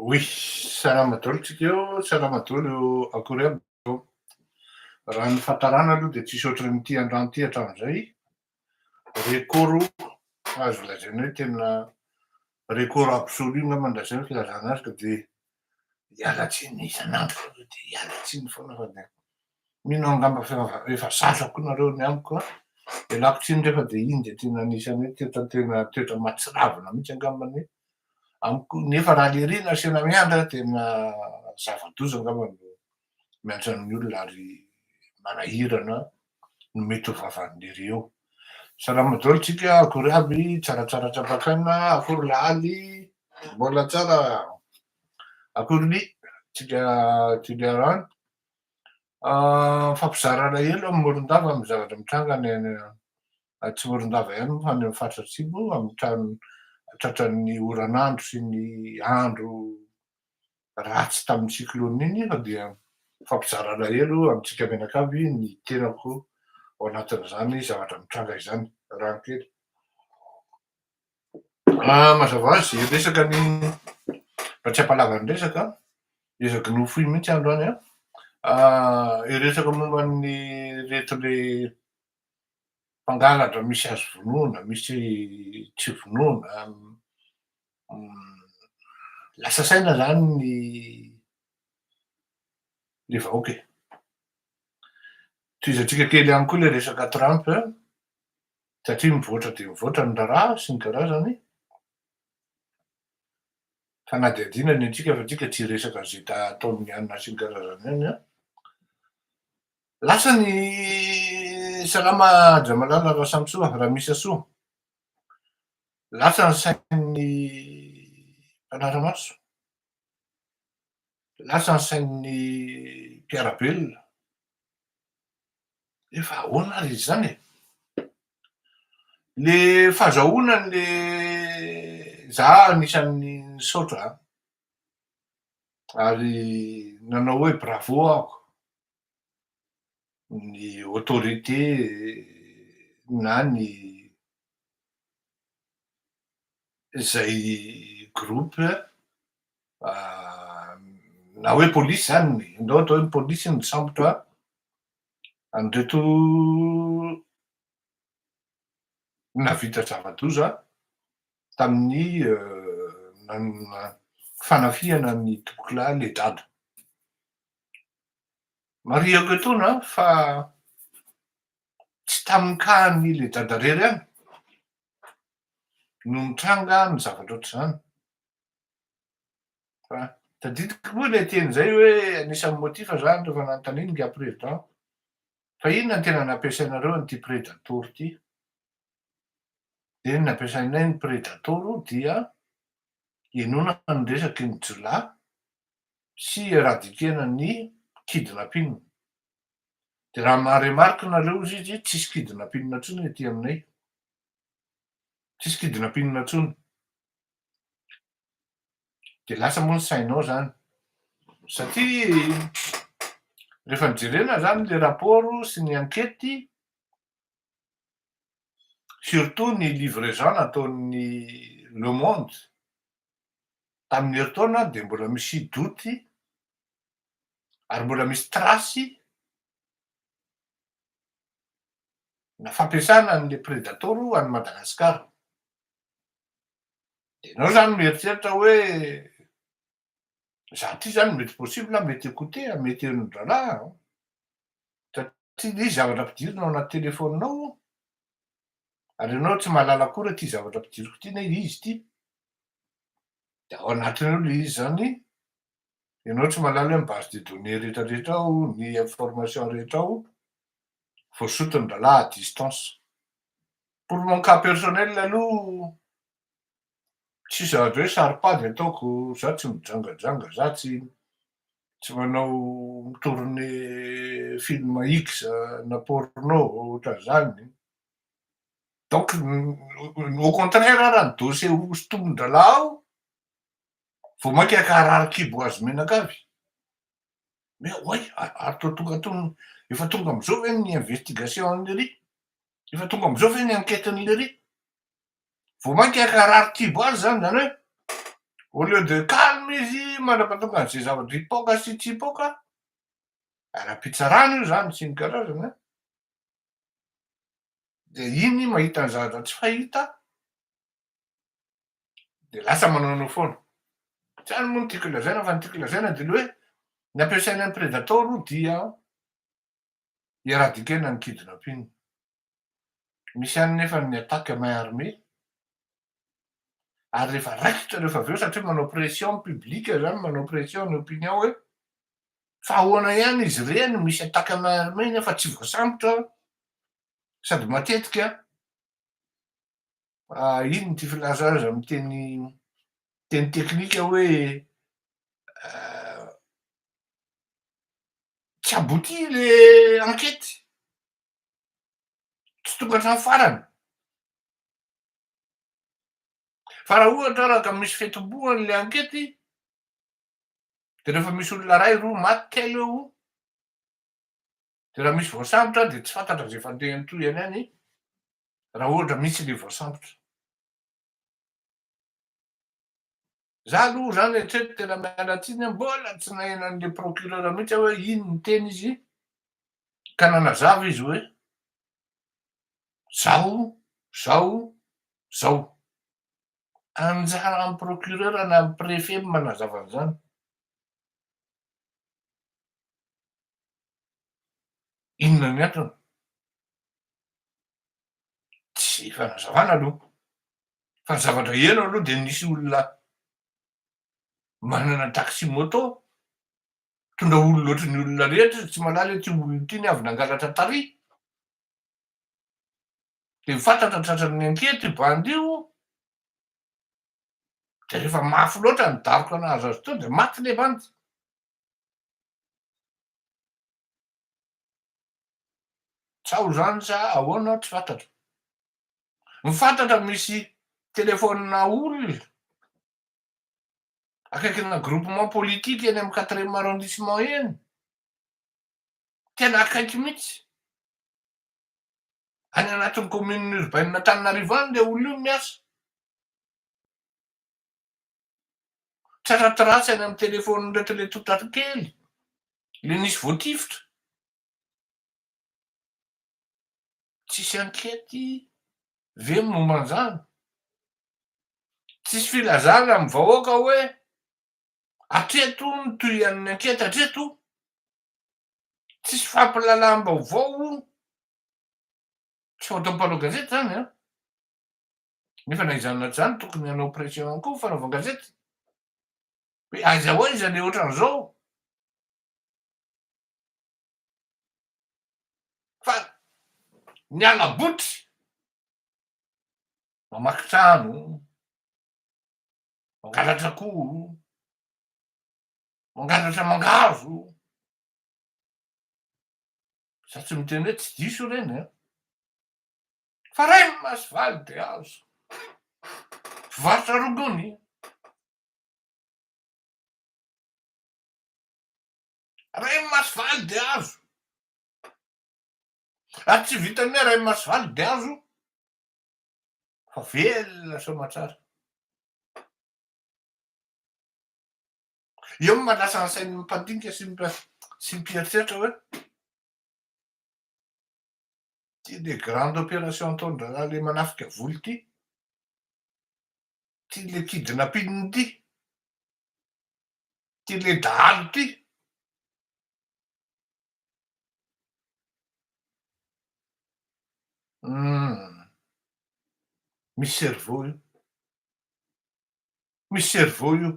Oui, salama daholo tsika eo, salama daholo akory aby eo. Raha ny fahatarana aloha de tsisy ohatran'ity androany ity hatramin'izay. Rekôro azo lazaina hoe tena rekôro absolu angamba andrasay ny filazana azy ka de hiala tsiny isan'andro fa de hiala tsiny foana fa de mino angamba fa efa zazako nareo ny amiko a, ialako tsiny rehefa de iny de tena anisany hoe toetra mahatsiravina mihitsy angambany amiko, nefa raha le reny asiana miandry a tena zava-doza angamba no mianatra amin'ny olona ary manahirana no mety ho vavan'lery eo. Salama daholo tsika, akory aby, tsaratsara trapakaina, akory laly, mbola tsara, akory ny tsika Toliarano. Mifampizara alahelo amin'ny Morondava amin'ny zavatra mitranga tsy Morondava ihany moa fa any amin'ny faritra atsimo amin'ny tratran'ny oran'andro sy ny andro ratsy tamin'ny cyclone iny fa dia mifampizara alahelo amintsika menakavy ny tenako ao anatin'izany zavatra mitranga izany rahankely. Mazava ho azy resaka ny mba tsy hampalava ny resaka, ezaky nofoy mihitsy androany a. Resaka momba ny reto le mpangalatra misy azo vonoina, misy tsy vonoina, lasa saina zany ny vahoaka e. Tohizantsika kely ihany koa le resaka Trump satria mivoatra de mivoatra ny raharaha sy ny karazany. Fa na de adinany antsika fa tsika tsy resaka zay ataon'ny anona sy ny karazany ihany a. Lasa ny salama Jamalala Rasamtsoa, Ramisasoa, lasa ny sain'ny Mpanaramaso, lasa ny sain'ny Mpiarabelona. Efa ahoana ary izy zany e? Le fahazahoanan'le za anisan'ny nisaotra ary nanao hoe bravo aho ny autorité na ny zay groupe na hoe polisy zany ndao atao hoe ny polisy ny sambotra an'ireto navita zava-doza tamin'ny fanafiana ny tokoklahy le dada. Marihako etoana fa tsy tamin'ny kahiny le dada rery any no mitranga ny zavatra ohatr'izany. Fa tadidiko moa le teny zay hoe anisan'ny motifa zany rehefa nanontaniana gap président fa inona ny tena nampiasainareo an'ity prédator ity? De ny nampiasainay ny prédator dia inoana ny resaky ny jolà sy eradikena ny kidnapping. De raha maharemarika nareo izy tsisy kidnapping intsony ety aminay. Tsisy kidnapping intsony. De lasa moa ny sainao zany. Satria rehefa nijerena zany le rapport sy ny ankety, surtout ny livraison nataon'ny Le Monde tamin'ny heritaona de mbola misy doty ary mbola misy trasy na fampiasana an'le prédator any Madagasikara. De ianao zany mieritreritra hoe za ty zany mety possible mety écouter, mety heren'ny raharaha satria le izy zavatra ampidirina ao anaty telefoninao ary ianao tsy mahalala akory ty zavatra ampidiriko ty na izy ty. De ao anatiny ao le izy zany, ianao tsy mahalala hoe ny base de données rehetrarehetra ao, ny information rehetra ao, voasotony rahalahy à distance. Pour mon cas personnel aloha tsisy zavatra hoe saro-pady ataoko, za tsy mijangajanga, za tsy manao mitourné film X na porno ohatran'izany. Donc au contraire raha ny dossier hosintomin-drahalahy ao vao mainka hiakarary kiboazy menakavy. Mais oay, ary tonga efa tonga am'zao ve ny investigation an'lery? Efa tonga am'zao ve ny enquête an'lery? Vao mainka hiakarary kiboazy zany hoe Au lieu de calme izy mandrapatonga an'izay zavatra hipoaka sy tsy hipoaka, ara-pitsarana io zany sy ny karazany a. De iny mahita ny zavatra tsy fahita, de lasa manao foana. Tsy any moa no tiako lazaina fa ny tiako lazaina de le hoe ny ampiasain'ny prédateur dia eradikena ny kidnapping. Misy any nefa ny attaque à main armée, ary rehefa raikitra rehefa avy eo satria manao pression publique zany, manao pression ny opinion hoe fa ahoana ihany izy reny misy attaque à main armée nefa tsy voasambotra sady matetika ino ty filaza azy amy teny teknika hoe tsy aboutit le enquête, tsy tonga hatramy farany. Fa raha ohatra raha ka misy fitomboany le enquête de rehefa misy olona ray roa maty telo eo, de raha misy voasambotra de tsy fantatra zay fandehany tohiny any raha ohatra misy le voasambotra. Za aloha zany hatreto tena miala tsiny mbola tsy naheno an'le procureur mihitsy hoe ino ny teny izy ka nanazava izy hoe zao. Anjara amy procureur na amy préfet manazava an'zany. Inona ny antony? Tsy fanazavana aloha. Fa ny zavatra eno aloha de nisy olona manana taxi moto, tondra olona ohatry ny olona rehetra, tsy malala hoe ty olona ty avy nangalatra taria. De fantatra tratran'ny enquête bandy io, de rehefa mafy loatra ny daroka nahazo azy teo de maty le bandy. Sao zany sa ahoana tsy fantatra. Mifantatra misy telefonina olona akaikina groupement politique eny amy 4e arrondissement eny, tena akaiky mihitsy. Any anatin'ny commune urbaine Antananarivo any le olona io miasa. Tsaratsy any amy telefony ndraiky le totakely, le nisy voatifitra. Tsisy enquête ve momba an'izany. Tsisy filazana amy vahoaka hoe hatreto ny tohan'ny enquête hatreto. Tsisy fampilalam-baovao. Tsy fataom-panao gazety zany a. Nefa na izany na tsy izany tokony hanao pression koa fanaova gazety. Hoe aiza ho aiza le ohatran'izao. Fa miala botry, mamaky trano, mangalatra akoho, mangalatra mangahazo. Za tsy miteny hoe tsy diso reny a. Fa ray Masivaly de azo. Mpivarotra rongony. Ray Masivaly de azo. Raha tsy vitan'ny hoe ray Masivaly de azo, fa velona soamantsara. Eo malasa ny sain'ny mpandinika sy ny mpieritreritra hoe ty le grande opération ataon-draharaha le manafika voly ty le kidnapping ty le dahalo ty. Misy cerveau io. Misy cerveau io.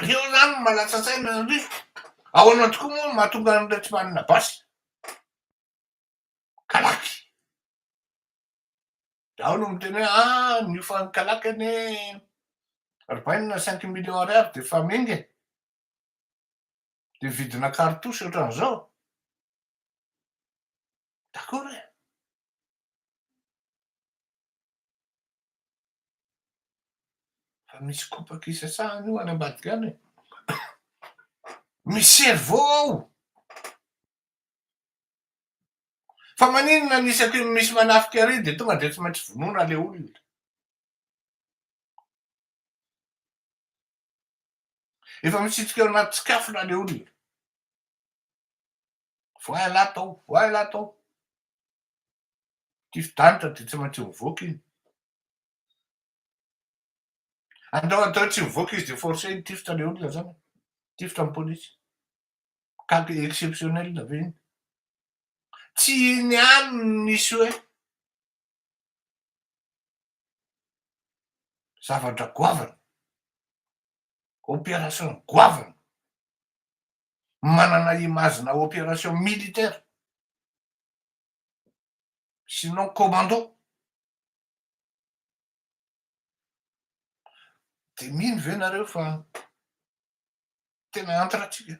Reo zany malasa saina ry. Ahoana tokoa moa mahatonga an'ilay tsy manana basy. Kalaky. Ao no miteny hoe niofan'ny kalaky ane arbaina 5 millions ariary de fa mengy. De vidina cartouche ohatran'izao. D'accord e. Fa misy kopaka isasahany io any ambadika any e. Misy cerveau ao. Fa maninona anisaky misy manafika ary de tonga de tsy maintsy vonoina le olona. Efa misitsika ao anaty tsikafona le olona. Voilà tao, voilà tao. Tifo-danitra de tsy maintsy mivoaka iny. Andao atao tsy mivoaka izy de forcé hitifitra le olona zany. Tifitra amin'ny pôlisy. Cas exceptionnel ve iny? Tsy iny ihany no misy hoe zavatra goavana, opération goavana, manana imazina opération militaire, sinon commando. De mino ve nareo fa tena antratsika?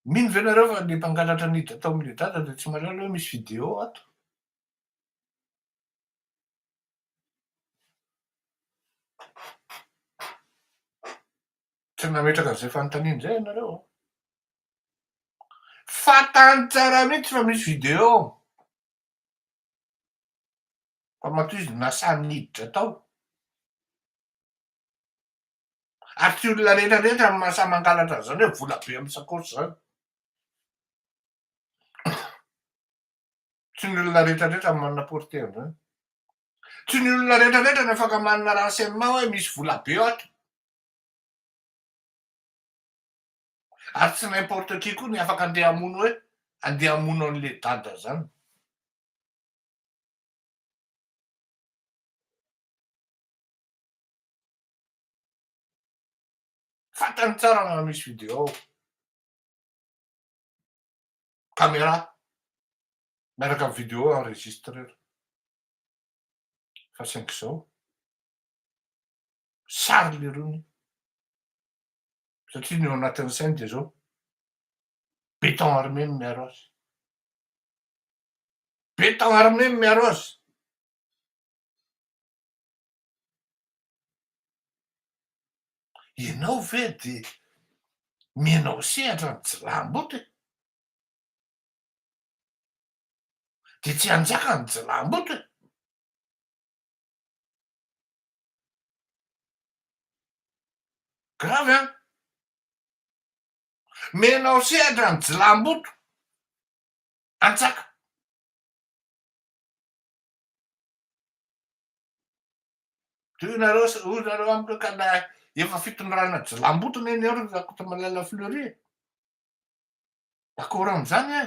Mino ve nareo fa le mpangalatra niditra tao amin'le data de tsy malala hoe misy vidéo ato? Tsy nametraka an'izay fanontaniana zay ianareo. Fantany tsara mihitsy fa misy vidéo. Fa matoa izy nasà niditra tao. Ary tsy olona rehetrarehetra ny mahasahy mangalatra an'izany hoe vola be amin'ny sakaosy zany. Tsy ny olona rehetrarehetra ny manana porté an'izany. Tsy ny olona rehetrarehetra no afaka manana renseignement hoe misy vola be ato. Ary tsy n'importe qui koa ny afaka andeha hamono hoe andeha hamono an'le dada zany. Fantany tsara na misy vidéo. Caméra miaraka amin'ny vidéo enregistreur. Fa saingy zao sary lerony satria ny ao anatin'ny sainy de zao béton armé no miaro azy. Béton armé no miaro azy. Ianao ve de mianao sehatra ny jilamboty? De tsy hanjaka ny jilamboty? Gravy an! Mianao sehatra ny jilamboto, hantsaka. Hoy nareo amiko ka na efa fitondrana jilamboto neny ao rakoto malala fleury. Akory am'zany e?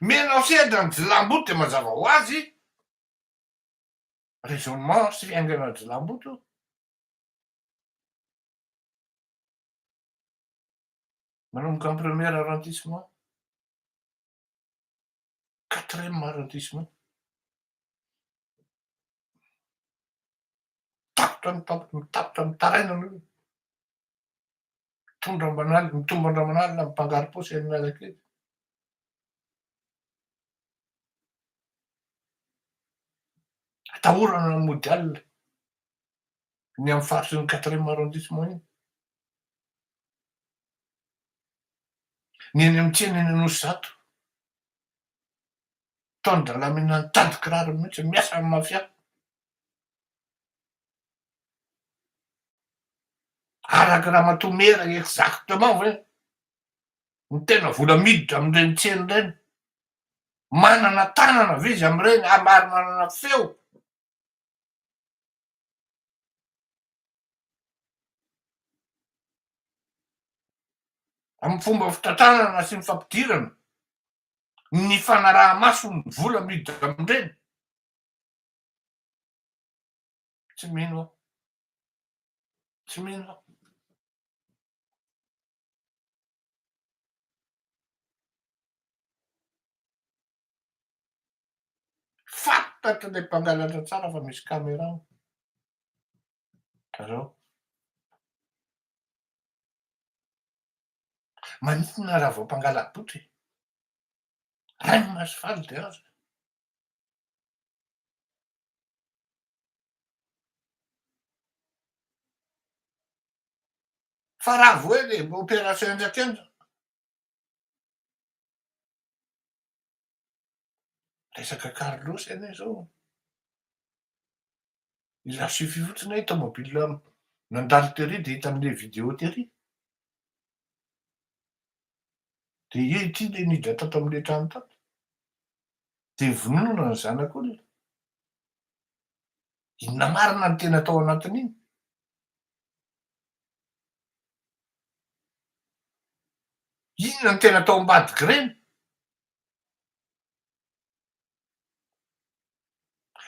Mianao sehatra ny jilamboto de mazava ho azy raisonnement sy fiaingana jilamboto. Manomboka amin'ny premier arrondissement, quatrième arrondissement. Mitapotra mitaraina an'io. Mitombo andramanalina mipangaro paosy Analakely. Atahorana ny mondial ny amin'ny faritry ny quatrième arrondissement iny. Ny eny amin'ny tsena eny Anosizato. Taon'ny Dramina nitady kiraro mihitsy miasa amin'ny mafia. Araky Ramatomera exactement hoe ny tena vola miditra amin'ireny tsena ireny. Manana tanana ve izy amin'ireny ary manana feo. Amin'ny fomba fitantranana sy ny fampidirana ny fanaraha-maso ny vola miditra amin'ireny. Tsy mino aho. Tsy mino aho. Fantatry le mpangalatra tsara fa misy caméra. Arao maninona raha vao mpangala-boty? Ray ny maso faly de aza. Fa raha voa le opération ndraiky andro. Resaka carlosy anie zao. I lasy fotsiny hoe tômôbila nandalo tery de hita am'le vidéo tery. De ie ity le niditra tato am'le trano tato. De vonona ny zanak'olona. Inona marina ny tena tao anatin'iny? Inona ny tena tao ambadiky reny?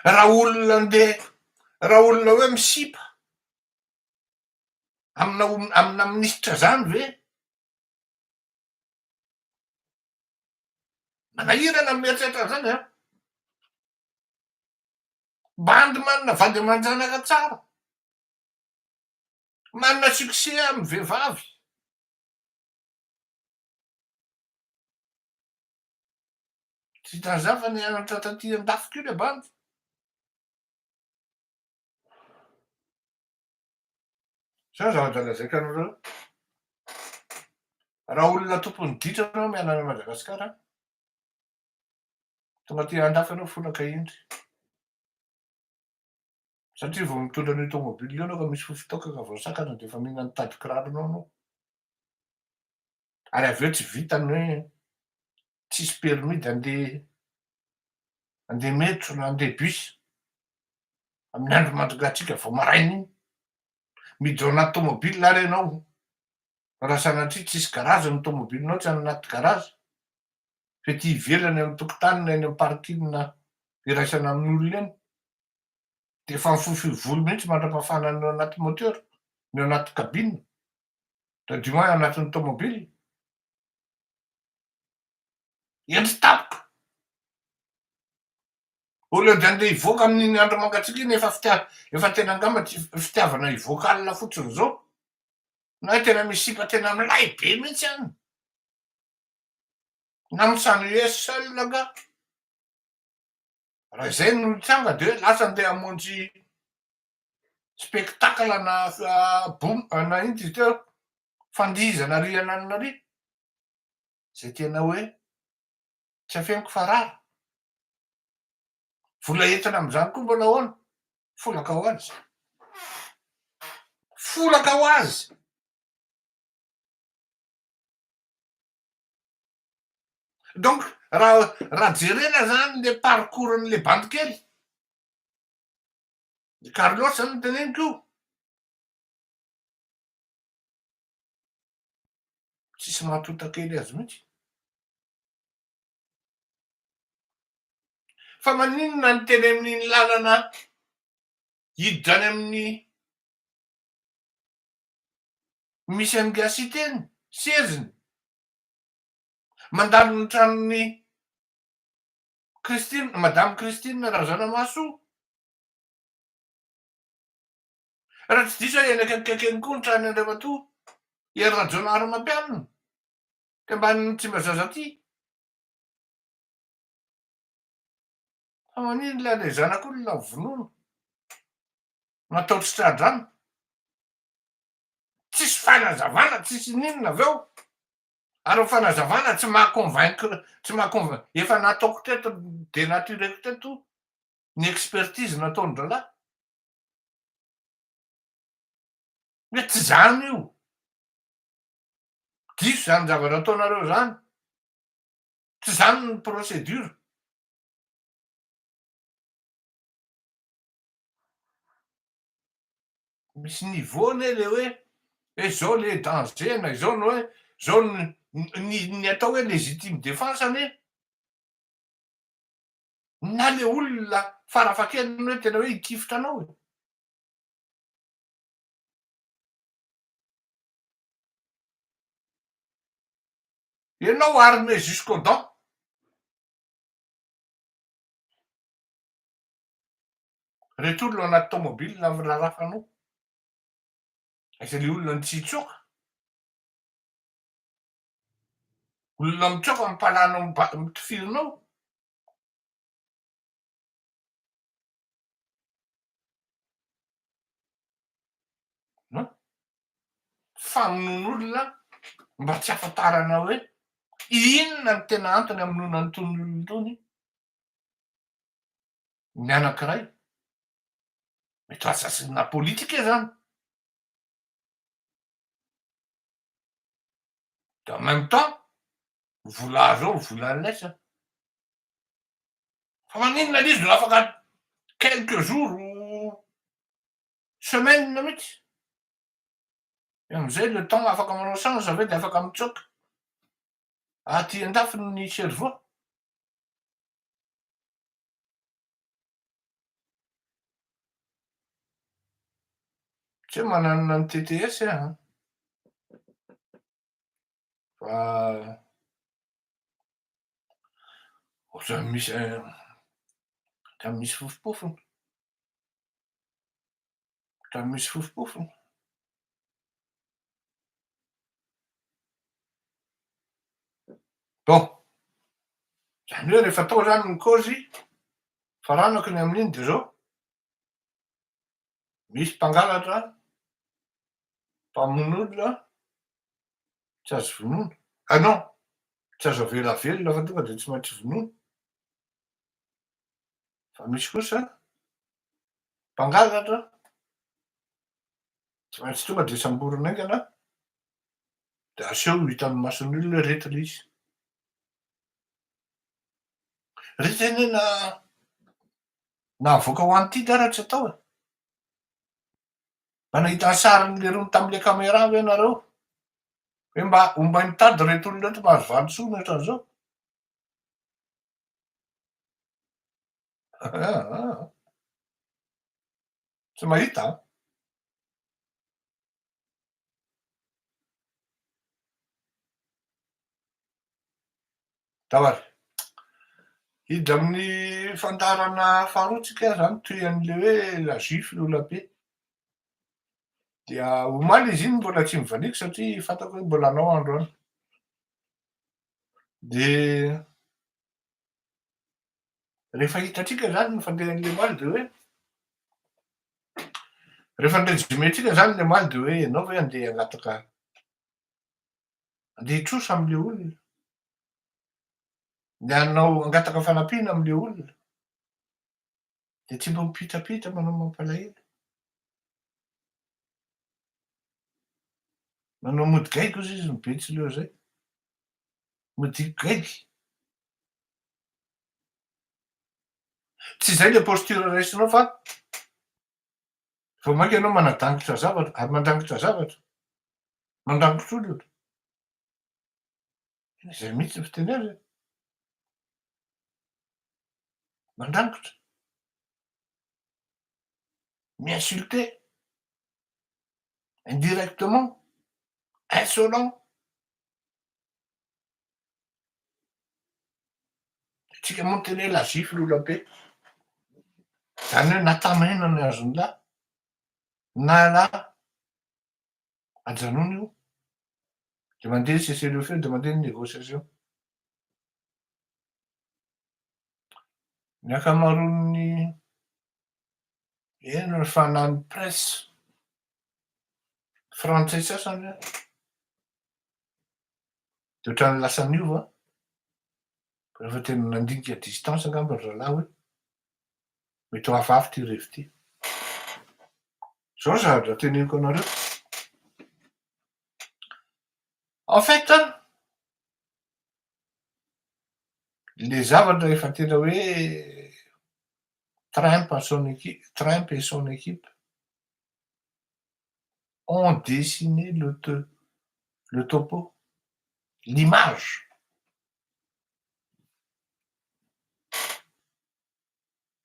Raha olona hoe misipa amina minisitra zany ve? Manahirana mieritreritra zany a. Bandy manana vady aman-janaka tsara. Manana succès amy vehivavy. Tsy tazava nianatra taty an-dafy le bandy. Zao zavatra lazaiko anareo. Raha olona tompony ditra anao miala any Madagasikara, tonga aty an-dafy anao folaka indry. Satria vao mitondra an'io tômôbily io anao ka misy fitaokaka voasakana de efa mila mitady kiraronao anao. Ary aveo tsy vitany hoe tsisy permis de andeha metro na andeha bus. Amin'ny andro mandringatsika vao maraina iny. Miditra ao anaty tômôbily ary ianao. Raha sanatria tsisy garazy ny tômôbilinao tsy any anaty garazy. Fa ety ivelany amy tokotany na eny am-parking na iraisana amin'olona eny. De efa mifofohy volo mihitsy mandram-pafana ny ao anaty motera, ny ao anaty kabina. Da du moins anatin'ny tômôbily. Endry tampoka. Au lieu de andeha hivoaka amin'iny andro mangatsiaka iny efa tena angamba tsy fitiavana hivoaka alina fotsiny zao. Na hoe tena misipa tena milay be mihitsy any. Na misano US seul nga. Raha zay no tranga de hoe lasa andeha hamonjy spectacle na ino izy teo, fandihizana rian'anona ry. Zay tena hoe tsy afeniko farara. Vola entina am'zany koa mbona ahoana? Folaka ho azy. Folaka ho azy. Donc raha jerena zany le parcours-n'le bandy kely. Carlos zany teneniko io. Tsisy mahatota kely azy mihitsy. Fa maninona ny teny amin'iny lalana hiditra any amin'ny misy an'ny gasiteny, seziny. Mandalo ny tranon'ny Madame Christine Razanamahasoa. Raha tsy diso eny akaikikaiky eny koa ny tranon'i Andriamatoa, ery Rajaonary Mampianina, ty ambanin'ny Tsimbazaza aty. Fa manino lay le zanak'olona vonoina, nataotry tra-drano. Tsisy fanazavana, tsisy ninona aveo. Ary ny fanazavana tsy maha-convaincre, efa nataoko teto denatureko teto ny expertise nataony ralahy. Hoe tsy zany io. Diso zany zavatra ataonareo zany. Tsy zany ny procédure. Misy niveau anie le hoe zao le danger na izao no hoe zao ny atao hoe légitime défense anie. Na le olona farafahakeliny hoe tena hoe hikifotra anao e. Ianao armé jusqu'aux dents. Reto olona anaty tômôbily rarafanao. Aiza le olona tsy hitsoaka. Olona mitsoaka mipalanao mitifirinao. famonon'olona mba tsy afantarana hoe inona ny tena antony amonoana nytony olona tony. Ny anankiray mety assassinat politique zany. De en même temps vola azo ao vola laisa. Fa maninona l'izy no afaka quelques jours ou semaine mihitsy. Am'zay le temps afaka manao change avy eo de afaka mitsoaka. Aty an-dafiny ny cerveau. Tsy hoe mananona ny TTS iah, fa ohatrany misy fofopofony. Ohatrany misy fofopofony. Bon, zany hoe rehefa tao zany ny cause faranako ny amin'iny de zao. Misy mpangalatra, mpamono olona, tsy azo vonoina. Ah non, tsy azo avela velona fa tonga de tsy maintsy vonoina. Fa misy kosa mpangalatra, tsy maintsy tonga de samborina aingana de aseho hitan'ny mason'olona hoe reto lay izy. Retenena nahavoaka ho an'ity tara tsy atao e. Mba nahita ny sarin'le rony tam'le caméra ve nareo? Hoe mba mitady reto olona reto mba azo valosoana hatran'izao. Tsy mahita? Davary. Hiditra amin'ny fandarana faharoa tsika zany toy an'le hoe la juif l'Olapé. Dia omaly izy iny mbola tsy mivaniko satria fantako hoe mbola hanao androany. De rehefa hitatsika zany ny fandehan'le omaly de hoe rehefa nirejumetsika zany le omaly de hoe ianao ve andeha hangataka andeha hitrosa am'le olona, de hanao hangataka fanampiana am'le olona, de tsy mba mipitrapitra manao mampalahelo. Manao mody gaiky ozy izy mibetsy leo zay. Modiko gaiky. Tsy zay le posture raisinao fa vao mainka ianao manadangitra zavatra ary mandangitra zavatra, mandangitra olona. Zay mihitsy ny fiteny azy. Mandangitra. M'insulter. Indirectement. Insolent. Tsika moa teny hoe la juif l'Olapé. Zany hoe natamaina ny azony lahy. Na lahy ajanona io. De mandeha cessez-le-feu de mandeha négociation. Ny ankamaroan'ny eny ny fanahin'ny presse frantsay sasany de ohatrany lasa niova. Rehefa tena nandinika distance angamba ry zalahy hoe mety ho hafahafa ty revi ty. Zao zavatra teneniko anareo. En fait, le zavatra efa tena hoe Trump et son équipe ont dessiné le topo, l'image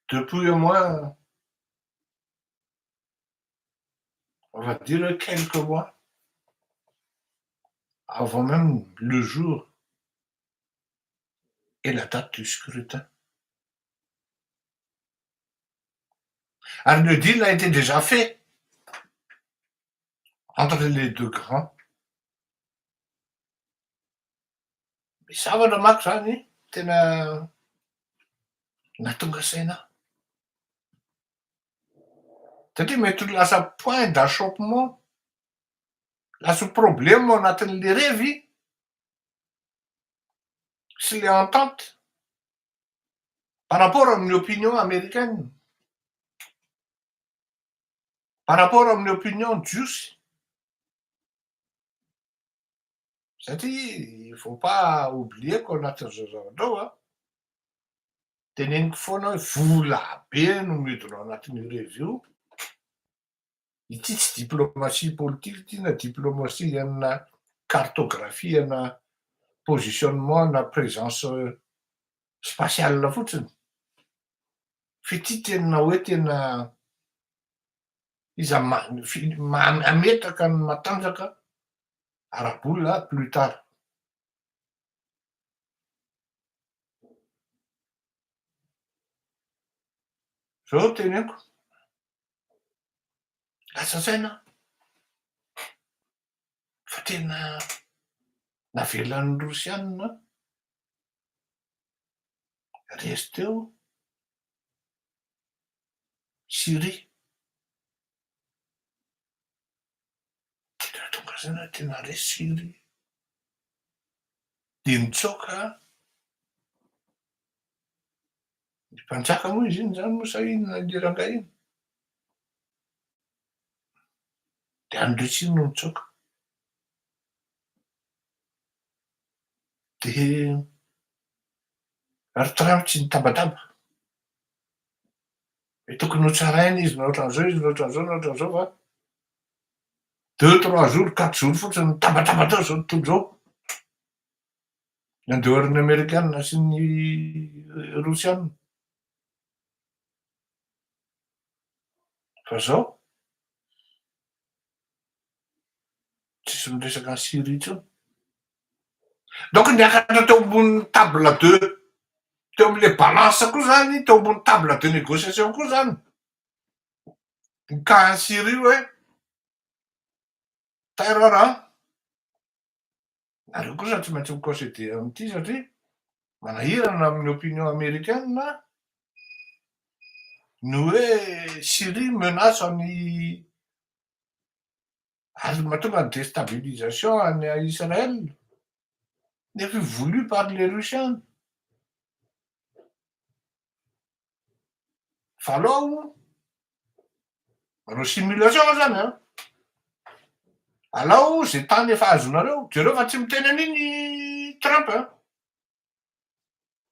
depuis au moins, on va dire, quelques mois avant même le jour et la date du scrutin. Alors le deal a été déjà fait entre les deux grands. Zavatra manko zany tena nahatonga saina. Satria mety ho lasa point d'achoppement Lasa problème ao anatin'le revy sy le entente par rapport amin'ny opinion américaine, par rapport amin'ny opinion jiosy. Satria il faut pas oublier qu'au anatin'izao zavatra ao a, teneniko foana hoe vola be no midina ao anatin'io revy io. Ity tsy diplomatie politique ity na diplomatie ana cartographie na positionnement na présence spatiale fotsiny. Fa ity tena hoe tena iza ametraka ny matanjaka ara-bola plus tard. Zao teneniko lasa saina fa tena navelan'ny rosianina resy teo Syrie. Tena tonga zany hoe tena resy Syrie de mitsoaka ny mpanjaka moa izy iny zany moa sa inona le rangahy iny de andresiny no mitsoaka de ary Trump tsy nitabataba hoe tokony ho tsaraina izy na ohatran'izao izy na ohatran'izao na ohatran'izao fa 2-3 jours 4 jours fotsiny nitabataba tao zao tontolo zao nandehorin'ny amerikanina sy ny rosianina fa zao tsisy miresaka ny Syrie intsony. Donc niakatra teo ambony table de teo am'le balance koa zany, teo ambony table de négociation koa zany ny cas Syrie hoe terreur a nareo kosa tsy maintsy miconsede am'ity satria manahirana amin'ny opinion américaine ny hoe Syrie menace any azy mahatonga ny déstabilisation any Israël nefa voulu par les Russiens. Fa alao manao simulation zany a, alao zay tany efa azonareo jereo fa tsy miteny an'iny Trump a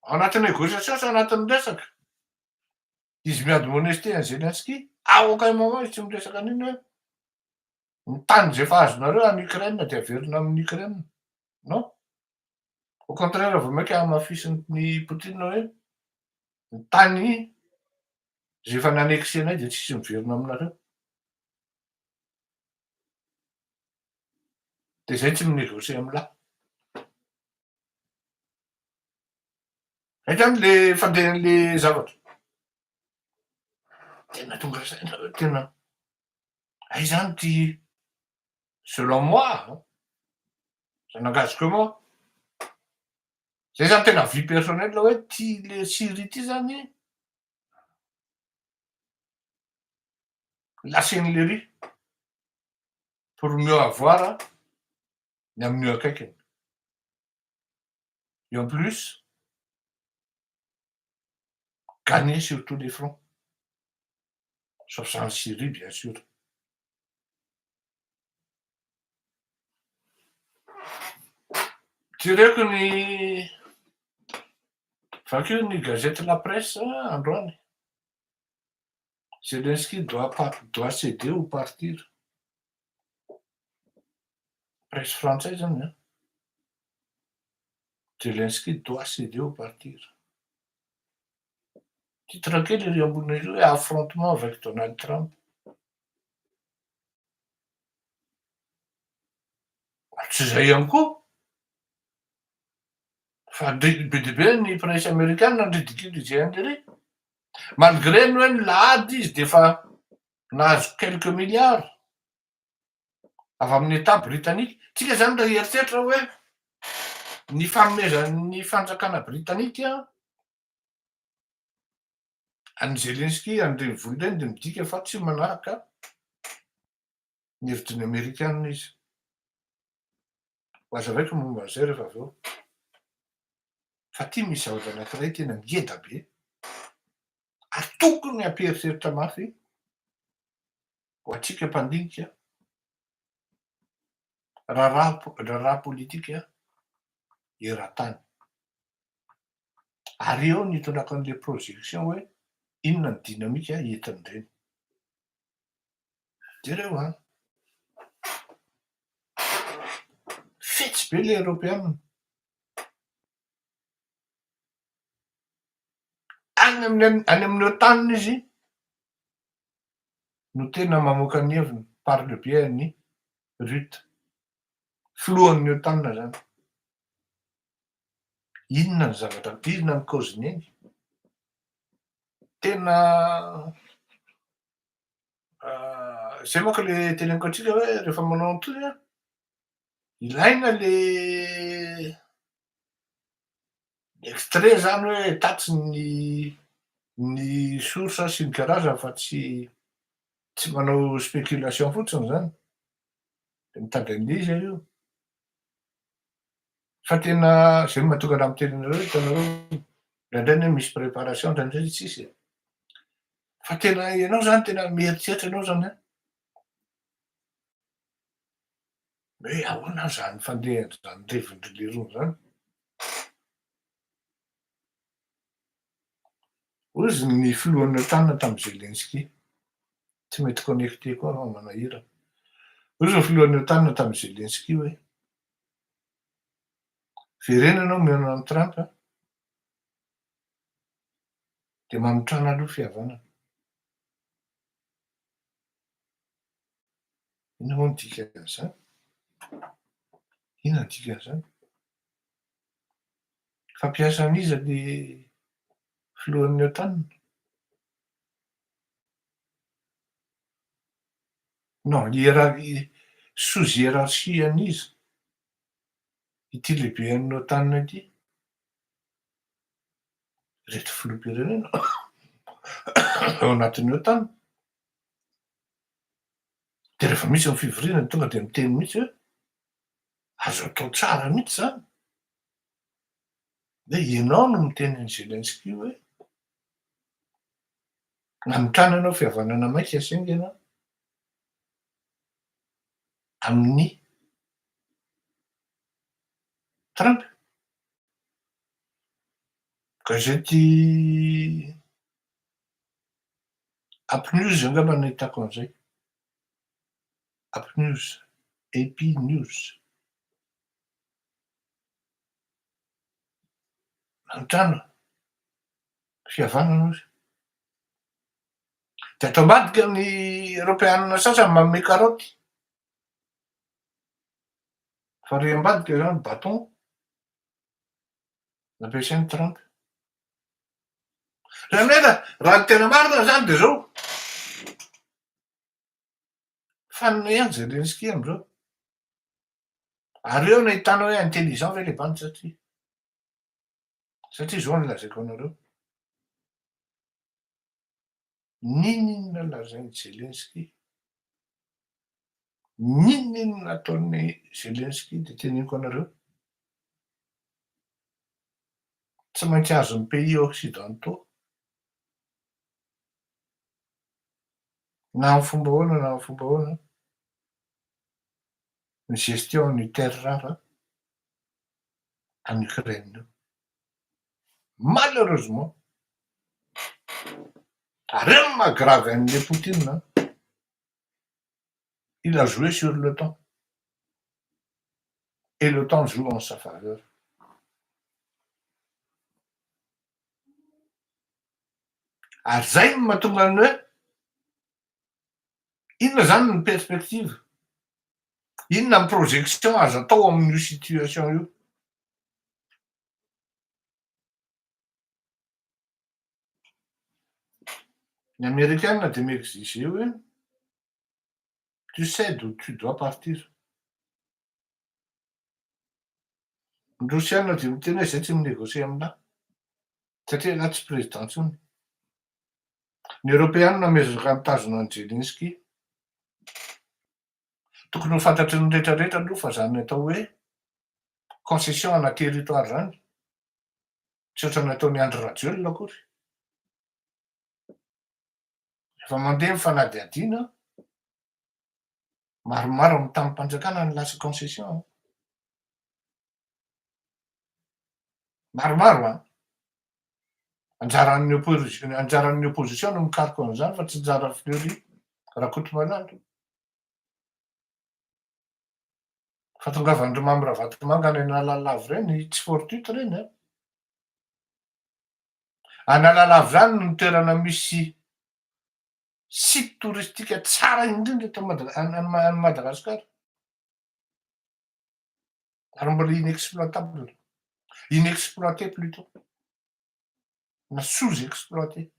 ao anatin'ny négociation sy ao anatin'ny resaka izy miady monester any Zelensky à aucun moment izy tsy miresaka an'iny hoe ny tany zay efa azonareo any Ukraine de averina amin'ny Ukraine, non. Au contraire vao mainka hamafisin'ny Poutine hoe ny tany zay efa nanexenay de tsisy miverina aminareo. De zay tsy minégocie am'lahy. Zay zany le fandehan'le zavatra. Tena tonga saina hoe tena ay zany ty selon moi, ça n'engage que moi. Zay zany tena vie personnelle hoe ty le Syrie ty zany lasain'le ry pour mieux avoir ny amin'io akaikiny. Et en plus gagner sur tous les fronts. Sauf en Syrie bien sûr. Jereko ny vakeo ny gazette La Presse androany. Zelensky doit céder ou partir. Presse française zany a. Zelensky doit céder ou partir. Titre kely ery amboniny hoe affrontement avec Donald Trump. Tsy zay ihany koa fa be dia be ny presse américaine nandridikily izay an'lery malgré ny hoe nilahady izy de efa nahazo quelques milliards avy amin'ny état britannique. Tsika zany raha hieritreritra hoe ny fanomezan'ny fanjakana britannique any Zelensky an'ireny vola ireny de midika fa tsy manaraka ny hevitry ny amerikanina izy. Ho azavaiko momba an'zay rehefa avy eo. Fa ty misy zavatra anankiray tena ngeda be. Tokony hampieritreritra mafy ho antsika mpandinika raharaha politika eran-tany. Ary eo ny itondrako an'le projection hoe inona ny dinamika entin'ireny. Jereo a! Fetsy be le Europeanina. Any amin'ny OTAN izy no tena mamoaka ny heviny par le biais-ny Rutte. Filohan'ny OTAN zany. Inona ny zavatra, inona ny cause-ny eny? Tena zay manko le teneniko antsika hoe rehefa manao an'tony a, ilaina le extrait zany hoe tatsy ny source sy ny karazany fa tsy manao spéculation fotsiny zany. De mitady an'le izy io. Fa tena zay mahatonga anahy miteny anareo hitanareo ndraindray misy préparation ndraindray tsisy. Fa tena ianao zany tena mieritreritra anao zany a. Hoe ahoana zany fandeha zany revondry leroa zany. Ozy ny filohan'ny OTAN tamin'i Zelensky. Tsy mety connecté koa fa manahira. Ozy ny filohan'ny OTAN tamin'i Zelensky hoe verena anao mihaino an'i Trump de manotrana aloha fihavanana. Inona moa ny dikan'izany? Inona ny dikan'izany? Fampiasan'iza le filohan'ny OTAN? Non, sous hiérarchie an'iza ity lehiben'ny OTAN ity. Reto filoham-pirenena ao anatin'ny OTAN. De rehefa misy ny fivoriana tonga de miteny mihitsy hoe azo atao tsara mihitsy zany. De ianao no miteny an'i Zelensky hoe nanotrana anao fihavanana maika saingy ianao amin'ny Trump. Gazety Up News angamba no ahitako an'izay. Up News, AP News. Nanotrana fihavanana ozy. De atao ambadika ny Europeanina sasany manome karaoty. Fa re ambadika zany bâton nampiasain'i Trump. Zany hoe raha ny tena marina zany de zao. Fanina ihany Zelensky am'zao. Ary eo no ahitana hoe intelligent ve le bany satria zao no lazaiko anareo. N'inona lazain'i Zelensky? N'inona nataon'ny Zelensky de teneniko anareo? Tsy maintsy azon'ny pays occidentaux. Na amin'ny fomba ahoana ny gestion ny terre rare en Ukraine. Malheureusement, ary eo no mahagravy an'le Poutine. Il a joué sur le temps. Et le temps joue en sa faveur. Ary zay no mahatonga ny hoe inona zany ny perspective? Inona ny projection azo atao amin'io situation io? Ny Américains de m'exiger hoe tu cèdes ou tu dois partir. Ny Rosiana de miteny hoe zay tsy minégocie aminahy satria lahy tsy président intsony. Ny Europeanina miezaka mitazona an'i Zelensky. Tokony ho fantatry ny rehetrarehetra aloha fa zany atao hoe concession ana territoire zany, tsy ohatry ny nataony Andry Rajoelina akory. Rehefa mandeha mifanadihadiana, maromaro amin'ny tanim-panjakana ny lasa concession. Maromaro a. Anjaran'ny opposition no mikaroka an'izany fa tsy anjara Fleury Rakotomalala. Fa tongavan'ry Mamiravatomanga any Analalavo reny tsy fortuite reny a. Analalavo zany no toerana misy site touristique tsara indrindra eto Madagasikara. Ary mbola inexploitable. Inexploité plutôt. Na sous-exploité.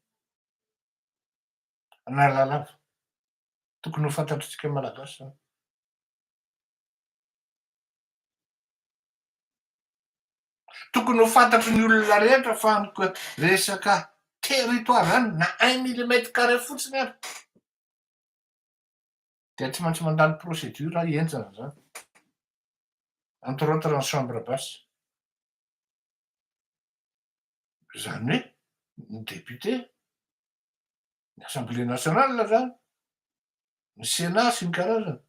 Analalavo. Tokony ho fantatritsika malagasy zany. Tokony ho fantatry ny olona rehetra fa ny resaka territoire zany na 1 millimètre carré fotsiny ary dia tsy maintsy mandalo procédure hientsana zany. Entre autres ny chambre basse. Zany hoe ny député, ny assemblée nationale zany, ny sénat sy ny karazany.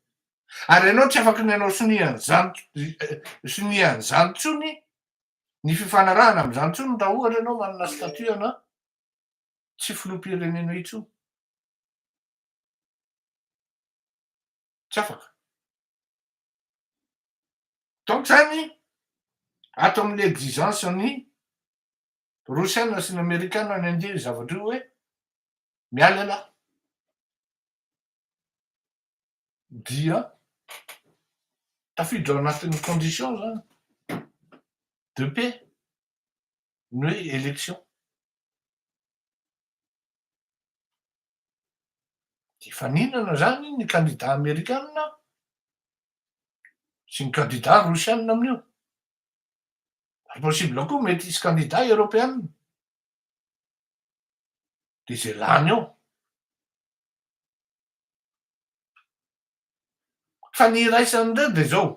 Ary ianao tsy afaky ny anao sinihan'izany tsony ny fifanarahana amin'izany tsony raha ohatra ianao manana statut ana tsy filoham-pirenena intsony. Tsy afaka. Donc zany ato amin'ny exigence ny Rosiana sy ny Amerikana ny andeha zavatra io hoe miala lahy. Dia tafiditra ao anatin'ny condition zany de paix ny hoe élection. Dia faninana zany ny candidat amerikanina sy ny candidat rosianina amin'io. Ary possible koa mety hisy candidat européenne. Dia zay lany ao. Fa ny iraisan'ireo dia zao.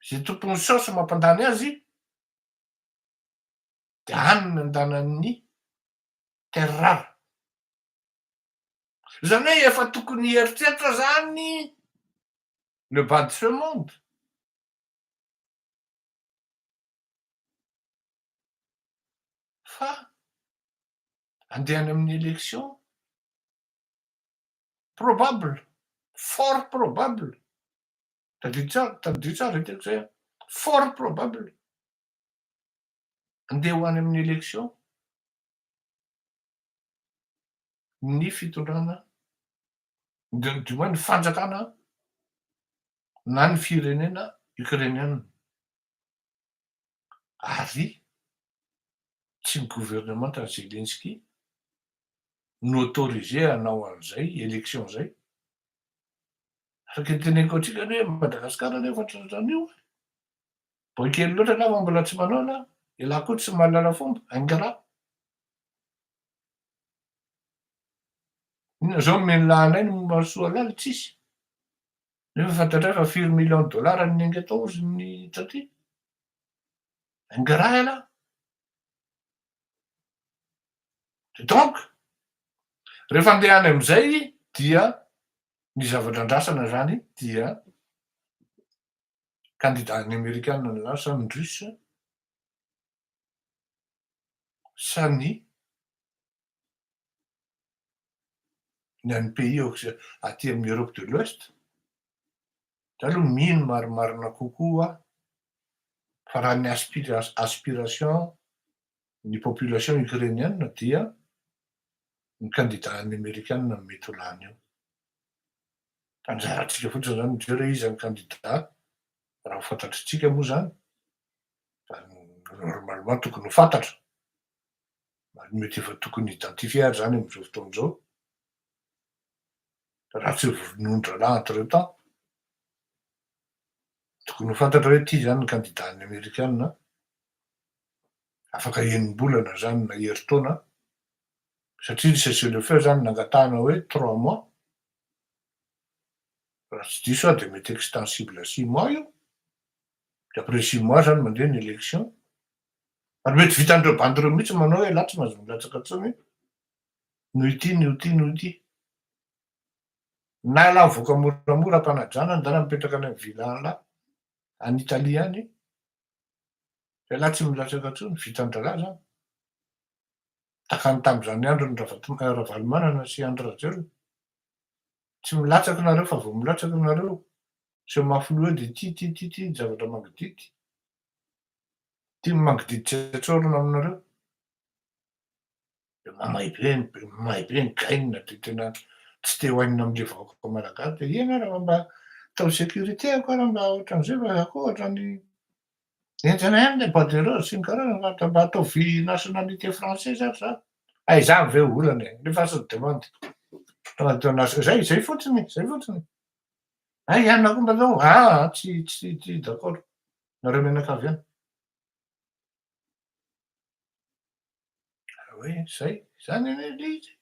Zay tompon'ny saosy mampandany azy dia any ny andanan'ny terre rare. Zany hoe efa tokony hieritreritra zany le bas de ce monde. Fa andehany amin'ny élection probable, fort probable. Taddio tsara hitako zay a. Fort probable. Andeha ho any amin'ny élection ny fitondrana du moins ny fanjakana na ny firenena ukrainiana. Ary tsy ny gouvernementan'i Zelensky no autorisé hanao an'izay élection zay. Araka ny teneniko antsika hoe Madagasikara rehefa tratran'io boy kely loatra angamba mbola tsy manao na ialahy koa tsy mahalala fomba Ingrat. Inona zao mialana anay ny momba ny Soalala tsisy. Nefa fantatrao fa firy million dollara ny nenga tao ozy ny taty. Ingrat ialahy. Donc rehefa andeha any amin'izay dia ny zavatra andrasana zany dia candidat ny Amerikana ny lasa ny Russe sa ny an'ny pays aty amin'ny Europe de l'Ouest. Taloha mino marimarina kokoa fa raha ny aspiration ny population ukrainienne dia ny candidat ny Amerikana mety ho lany eo. Anjaratsika fotsiny zany mijery iza ny candidat raha ho fantatritsika moa zany. Fa normalement tokony ho fantatra. Mety efa tokony identifier zany amin'izao fotoan'izao. Raha tsy voninondra lahy entre temps. Tokony ho fantatra hoe ty zany ny candidat ny Amerikana. Afaka enim-bolana zany na herintaona. Satria ny cessez-le-feu zany nangatahana hoe 3 mois. Raha tsy diso aho de mety extensible 6 mois io. De après 6 mois zany mandeha ny élection. Ary mety vitandreo bandreo mihitsy manao hoe latsy mahazo milatsaka intsony noho ity, noho ity, noho ity. Na la mivoaka moramora ampanajana ndana mipetraka any am'villa an'la any Italia any, de la tsy milatsaka intsony, vitandrelahy zany. Takany tam'zany andro ny Ravalomanana sy Andry Rajoelina. Tsy milatsaky nareo fa vao milatsaky nareo se mahafoloa de ty zavatra mangididy. Ty mangididy tsy atsorina aminareo. De mamay be ny gainina de tena tsy te hoanina am'le vahoaka malagasy de iena raha mba atao sécurité ako raha mba ohatran'zay fa akoha ohatran'ny enjanay any le banderole sy ny karazana mba atao vie nationalité français za. Za ve olana e, lefa se demande. Zay fotsiny, zay fotsiny. Ianona koa mba atao? Tsy d'accord. Nareo mianakavy any. Hoe zay, zany anie le izy.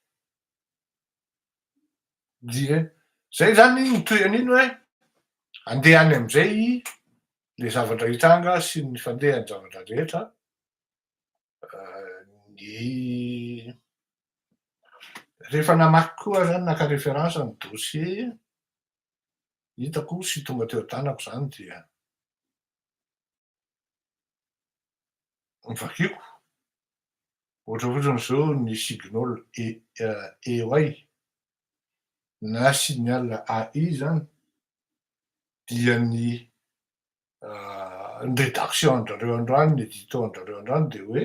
Dia zay zany mitohy an'iny hoe andeha any am'zay le zavatra hitranga sy ny fandehany zavatra rehetra. Ny rehefa namaky koa zany naka référence ny dossier hitako sy tonga teo an-tanako zany dia vakiko. Ohatra fotsiny zao ny signal EY na signal AI zany dia ny rédaction andrareo androany, ny édito andrareo androany de hoe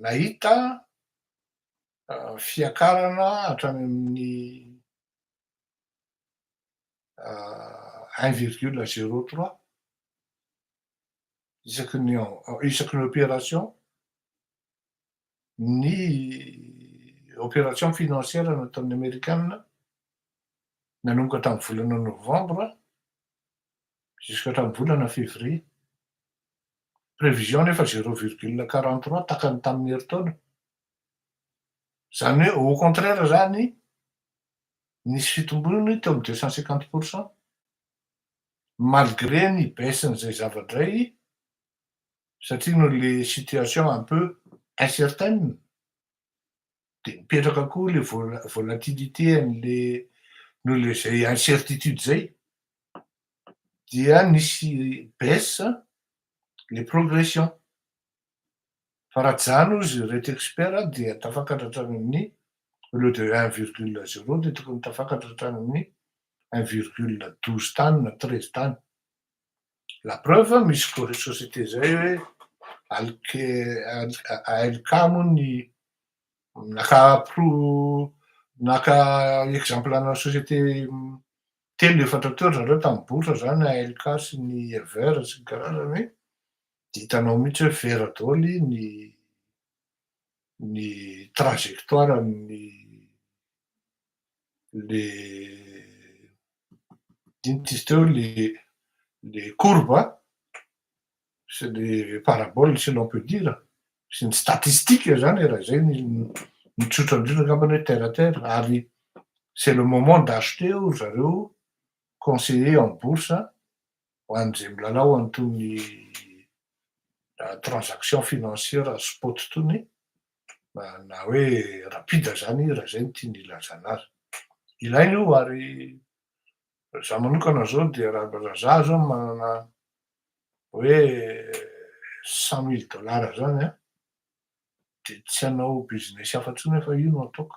nahita fiakarana hatrany amin'ny 1,03 isaky ny opération ny opération financière nataon'ny Amerikanina nanomboka tamin'ny volana novambra jusqu'à tamin'ny volana février. Prévision nefa 0,43 takany tamin'ny herintaona. Zany hoe au contraire zany nisy fitomboniny teo amin'ny 250% malgré ny baissen'zay zavadray satria no le situation un peu incertaine. De mipetraka koa le volatilité an'le noho le zay incertitude zay dia nisy baisse les progressions. Fa raha tsy zany ozy reto expert dia tafakatra hatrany amin'ny au lieu de 1,0 de tokony tafakatra hatrany amin'ny 1,12 tany na 13 tany. La preuve misy société zay hoe ALK moa ny naka exemple ana société telo efatra teo zareo tamin'ny boursa zany ALK sy ny Ever sy ny karazany. De hitanao mihitsy hoe vera daholo ny trajectoiren'ny le ino tizy teo le courbe sy le parabole si l'on peut dire sy ny statistique zany raha zay mitsotra indrindra angambany hoe terre à terre ary c'est le moment d'acheter hoy zareo conseiller en bourse ho an'zay milalao an'tony transaction financière spot tony na hoe rapide zany raha zay no tiany ilazana azy. Ilaina io ary za manokana zao de raha za zao manana hoe $100,000 zany a de tsy hanao business hafa intsony fa io no ataoko.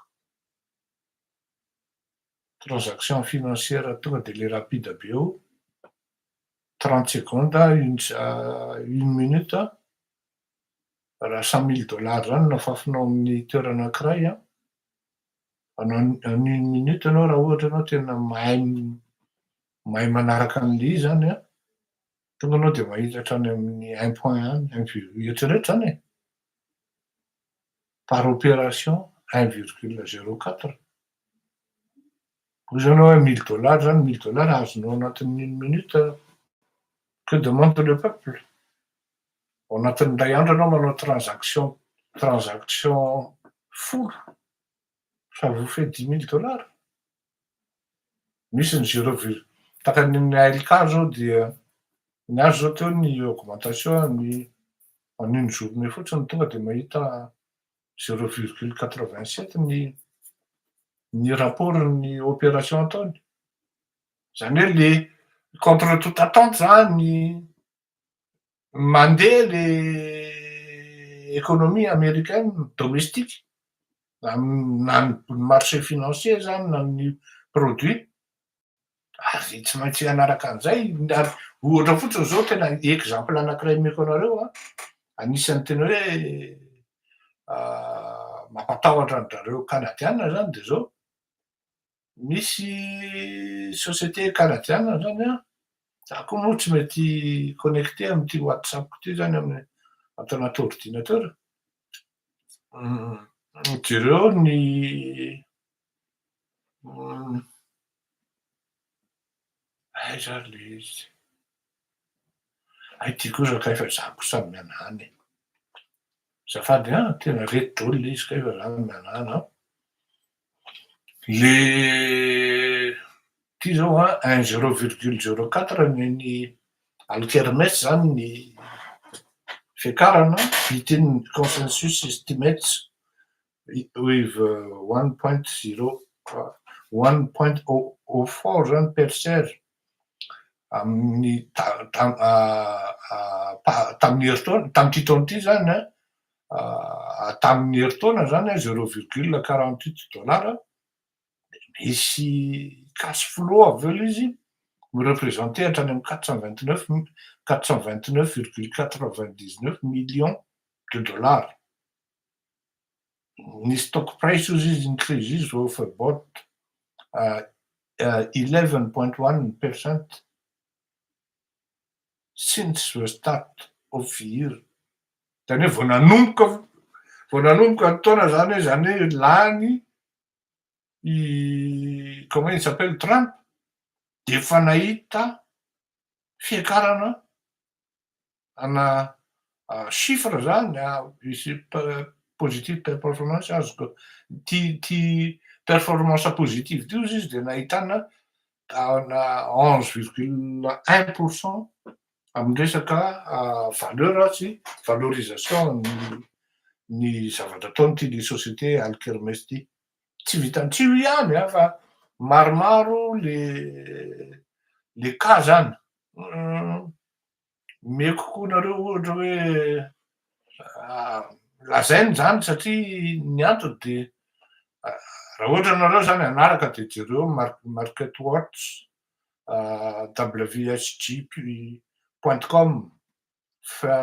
Transaction financière tonga de le rapide be io 30 secondes, 1 minute. Raha $100,000 zany no afafinao amin'ny toerana anankiray a, en 1 minute anao raha ohatra anao tena mahay manaraka an'le izy zany a, tonga anao de mahita hatrany amin'ny 1 point 1 eritrereto zany e. Par opération 1,04. Ozy anao hoe $1,000 zany, $1,000 azonao anatin'ny 1 minute. Que demande le peuple? Ao anatin'ny ray andro anao manao transaction folo, ça vous fait $10,000. misy ny zéro vir takan'ny ALK zao dia ny azo zao teo ny augmentation ny an'une journée fotsiny tonga de mahita 0,87 ny rapportny opération ataony. Zany hoe le contre toute attente zany mandeha le économie américaine domestique na ny marché financier zany na ny produit ary tsy maintsy hanaraka an'izay ary ohatra fotsiny zao tena exemple anankiray meko anareo anisan'ny tena hoe mampatahotra an'zareo canadiana zany de zao misy société canadiana zany za koa moa tsy mety connecté am'ty WhatsApp-ko ty zany atao anaty ordinateur. Jereo ny aiza le izy ty koa zakay fa za koa samy mianany zafady tena rety daholo le izy kay fa za mianana. Le ty zao 1,04 ny Alkermes zany ny fiakarana between consensus estimates with 1.04 zany per share amin'ny tamin'ny heritaona tam'ty taona ty zany tamin'ny heritaona zany 0,48 $. Misy cash flow avy eo le izy représente hatrany amin'ny 429,99 millions de dollars. Ny stock price izy increases of about 11.1% since the start of the year. Zany hoe vao nanomboka ny taona zany hoe lany comment il s'appelle Trump de efa nahita fiakarana ana chiffre zany misy positive performance azoko ty performance positive ty izy de nahitana 11,1% amin'ny resaka valeur sy valorisation ny zavatra ataony ty le société Alkermes ty. Tsy vitany trio ihany fa maromaro le cas zany. Meko koa nareo ohatra hoe lazainy zany satria ny antony de raha ohatra nareo zany anaraka de jereo market watch WSG.com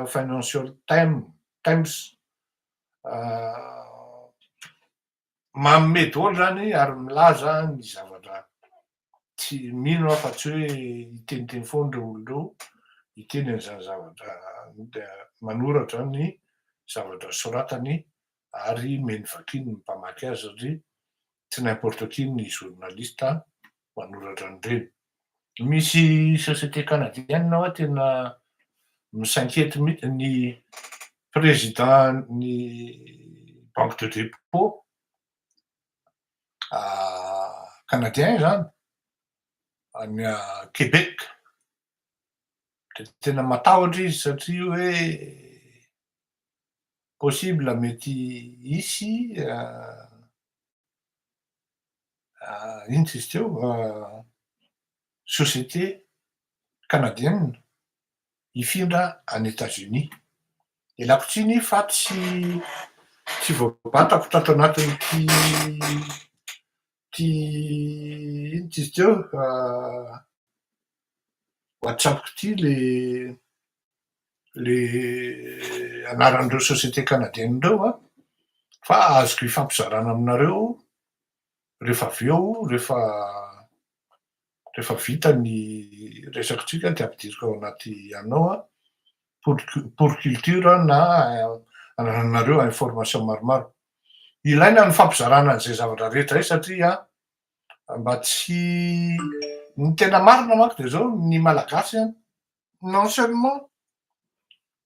Financial Times manome daholo zany ary milaza ny zavatra tsy mino fa tsy hoe iteniteny foana reo olon'ireo iteny an'izany zavatra manoratra ny zavatra soratany ary meny vakiny ny mpamaky azy satria tsy n'importe qui ny journaliste manoratra an'ireny. Misy société canadienne ao tena misankety ny président ny banque de dépôt canadien zany any Québec de tena matahotra izy satria hoe possible mety hisy ino izy teo société canadienne hifindra any États-Unis. Ialako tsiny fa tsy voabatako tato anatin'ty ino izy teo WhatsApp ty le anaran'ireo société canadienne reo fa azoko hifampizarana aminareo rehefa avy eo rehefa vita ny resakitsika de ampidiriko ao anaty anao pour culture na ananareo information maromaro. Ilaina ny fampizarana an'izay zavatra rehetra zay satria mba tsy ny tena marina manko de zao ny malagasy non seulement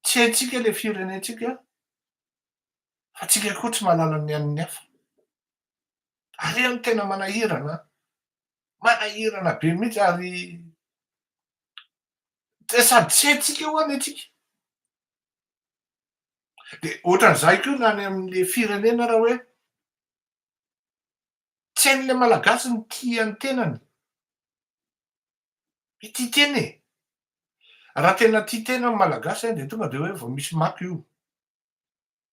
tsy haitsika le firenentsika fa tsika koa tsy mahalala ny an'ny hafa. Ary no tena manahirana manahirana be mihitsy ary sady tsy haintsika eo any atsika. De ohatran'izay koa na any amin'le firenena raha hoe tsy hain'le malagasy ny tia ny tenany. Tia tena e! Raha tena tia tena ny malagasy de tonga de hoe vao misy maka io,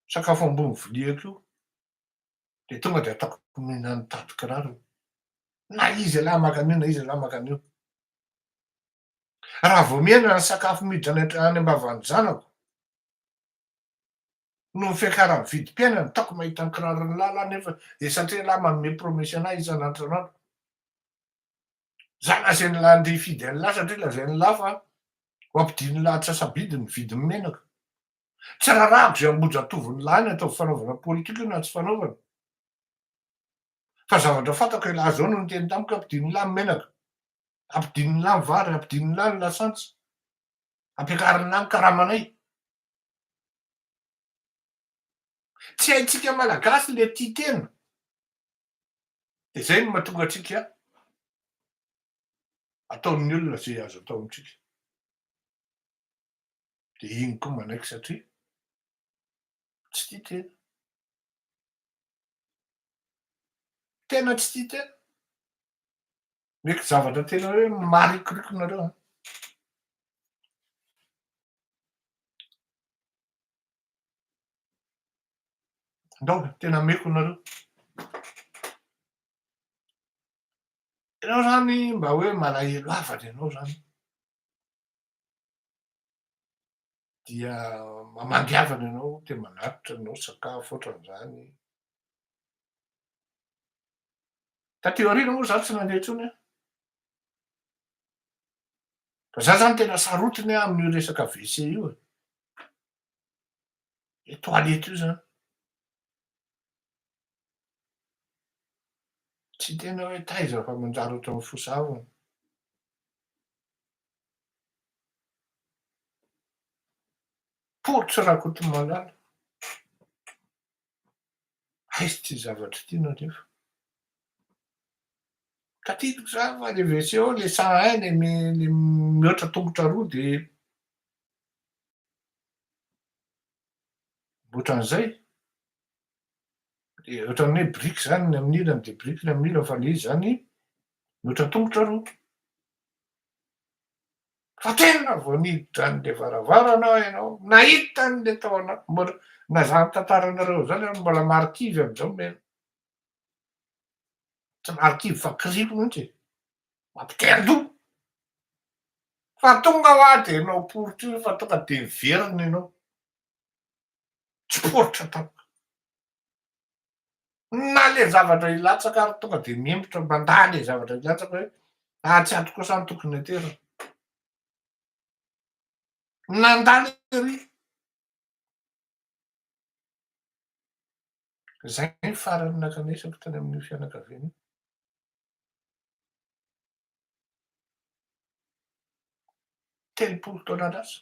sakafo ambony viliako io, de tonga de ataoko mihinana tady kiraro. Na izy alahy maka an'io na izy alahy maka an'io. Raha vao mihinana ny sakafo miditra any ambavan'ny zanako, no ny fiakaran'ny vidim-piainana ataoko mahita ny kiraron'ny lahy nefa satria lahy manome promesy anahy isan'andro isan'andro. Za lazainy lahy andeha hifidy an'ny lahy satria lazainy lahy fa ho ampidiriny lahatra sabidy ny vidin'ny menaka. Tsy rarahako zay ambojatovin'ny lahy ny ataovy fanaovana politika io na tsy fanaovana. Fa zavatra fantako hoe laha zao no niteny tamiko ampidiriny lahy ny menaka, ampidiriny lahy ny vary, ampidiriny lahy ny lasantsy, ampiakariny lahy ny karamanay. Tsy haintsika malagasy le tia tena. De zay no mahatonga antsika ataon'ny olona zay azo atao amintsika. De iny koa manaiky satria tsy tia tena. Tena tsy tia tena. Mety zavatra tena hoe maharikoriko nareo. Ndao tena meko nareo. Ianao zany mba hoe malahelo havatra ianao zany. Dia mangiavana ianao, tia manatitra ianao sakafo ohatran'izany. Taty aoriana moa za tsy nandeha intsony a. Fa za zany tena sarotiny amin'io resaka WC io e. E toalety io zany. Tsy tena hoe taiza fa manjary ohatran'ny fosahavana. Potsy rakoto malala. Aiza ty zavatra ty nefa. Tadidiko za fa le WC ao le sahin le mihoatra tongotra roa de ohatran'izay. De ohatran'ny hoe briky zany ny amin'ny ilany de briky ny amin'ny ilany fa le izy zany mihoatra tongotra roa. Fa tena vao niditra an'le varavarana ianao, nahita an'le tao anaty na zany tantaranareo zany aho mbola marikivy am'zao mena. Tsy marikivy fa kiripo mihitsy e. Mampitean-doha. Fa tonga ho aho de ianao poritra io fa tonga de miverina ianao. Tsy poritra tampoka. Na le zavatra ilatsaka ary tonga de mihembotra mandà le zavatra ilatsaka hoe tsy ato kosa ny tokony aterina. Nandalo ery. Zay ny farany nakanesako tany amin'ny fianakaviana. Telopolo taona lasa.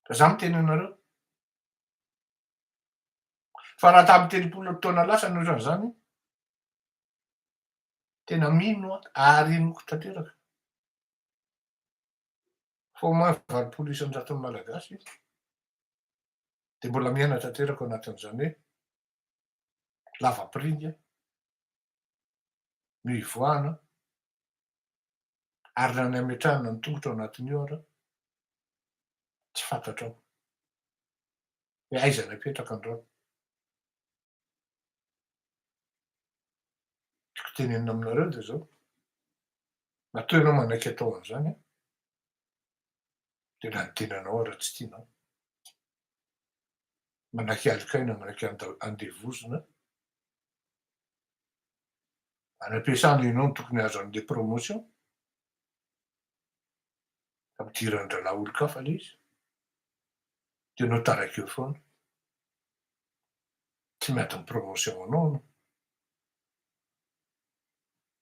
Za miteny anareo. Fa raha tamin'ny telopolo taona lasa no ohatran'izany, tena mino aho ary inoko tanteraka. Fa au moins valopolo isan-jaton'ny malagasy izy. De mbola miaina tanteraka ao anatin'izany hoe lava-piringa, miovoahana, ary raha ny ametrahana ny tongotra ao anatin'io ary tsy fantatrao hoe aiza no apetraka androany. Tiako tenenina aminareo de zao, matoa ianao manaiky atao an'izany a, de na ny tenanao ary tsy tianao. Manaiky alikaina, manaiky andevozona, any am-piasana ianao no tokony azo an'le promotion, ampidiran-dralahy olon-kafa le izy, de ianao taraiky eo foana. Tsy miady ny promotion anao anao.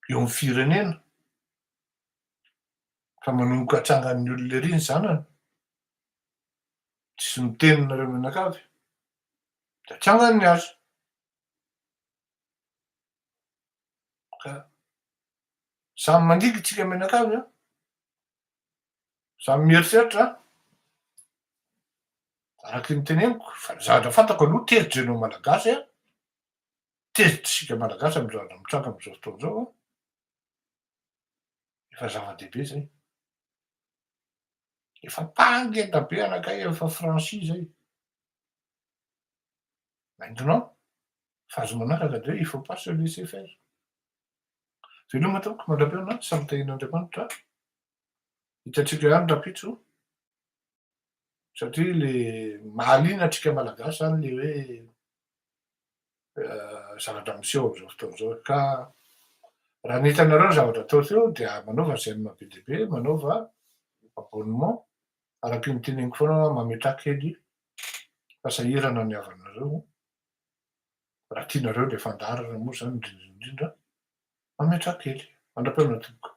Eo amin'ny firenena, fa manomboka hatsangan'ny olona ery ny zanany, tsisy miteny nareo mianakavy, de hatsangany ny asa. Ka samy mandiky tsika menakavy a, samy mieritreritra. Araky ny teneniko, fa zavatra fantako aloha teritry ianao malagasy a, teritrisika malagasy amy zavatra mitranga am'zao fotoana zao a, efa zava-dehibe zay. Efa pangenda be anakay efa Francis zay. Maintenant, fa azo manaraka de hoe il faut pas se laisser faire. Veloma mataoko mandrapiana samy tehin'Andriamanitra, hitantsika ihany rapitso, satria le mahaliana antsika malagasy zany le hoe zavatra miseho am'zao fotoana zao. Ka raha ny hitanareo ny zavatra atao teo dia manaova GM be dia be, manaova abonnement, araky ny teneniko foana mametraha kely fasahirana ny havanareo. Raha tianareo le fandaharana moa zany indrindra indrindra, mametraha kely. Mandram-paona tompoko.